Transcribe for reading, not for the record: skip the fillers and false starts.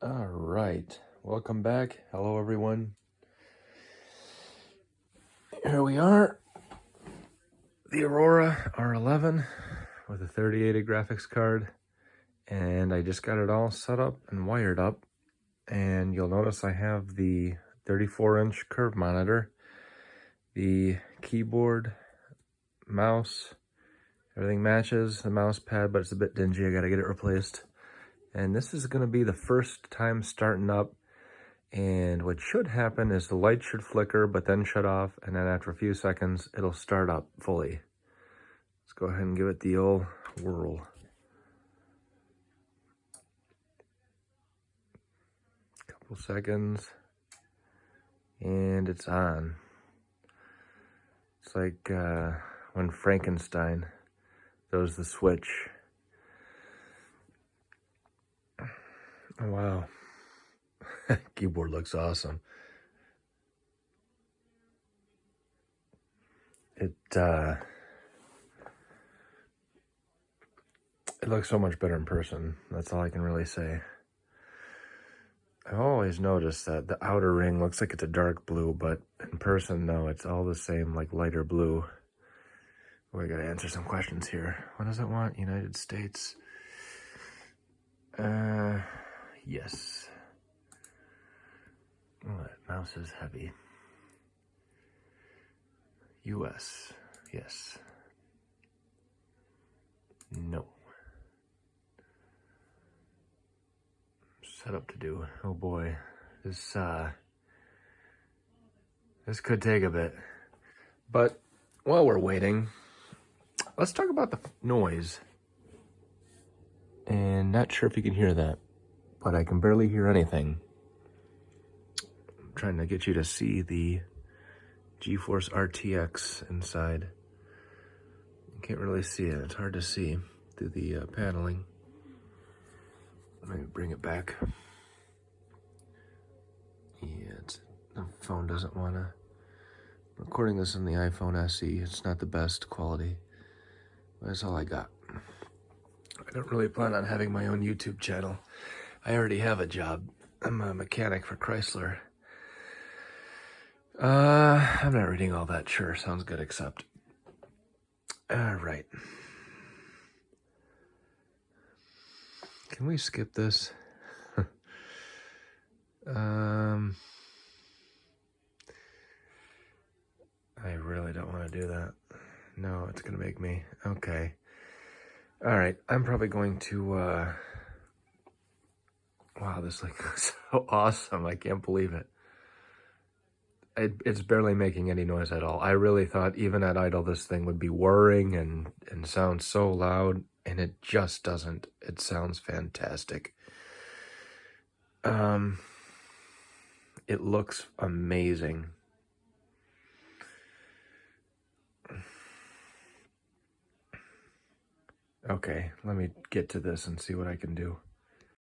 All right, welcome back. Hello, everyone. Here we are, the Aurora R11 with a 3080 graphics card, and I just got it all set up and wired up. And you'll notice I have the 34-inch curve monitor, the keyboard, mouse, everything matches, the mouse pad, but it's a bit dingy. I got to get it replaced. And this is going to be the first time starting up. And what should happen is the light should flicker, but then shut off. And then after a few seconds, it'll start up fully. Let's go ahead and give it the old whirl. Couple seconds. And it's on. It's like when Frankenstein throws the switch. Oh, wow. Keyboard looks awesome. It looks so much better in person. That's all I can really say. I've always noticed that the outer ring looks like it's a dark blue, but in person, no, it's all the same, like lighter blue. We gotta answer some questions here. What does it want? United States. Yes. Oh, that mouse is heavy. US. Yes. No. Set up to do. Oh boy. This could take a bit. But while we're waiting, let's talk about the noise. And not sure if you can hear that, but I can barely hear anything. I'm trying to get you to see the GeForce RTX inside. You can't really see it. It's hard to see through the paneling. Let me bring it back. Yeah, the phone doesn't want to. I'm recording this on the iPhone SE. It's not the best quality, but that's all I got. I don't really plan on having my own YouTube channel. I already have a job. I'm a mechanic for Chrysler. I'm not reading all that. Sure, sounds good, except. All right. Can we skip this? I really don't want to do that. No, it's gonna make me. Okay. All right, I'm probably going to, wow, this looks so awesome. I can't believe it. It's barely making any noise at all. I really thought even at idle this thing would be whirring and sound so loud, and it just doesn't. It sounds fantastic. It looks amazing. Okay, let me get to this and see what I can do.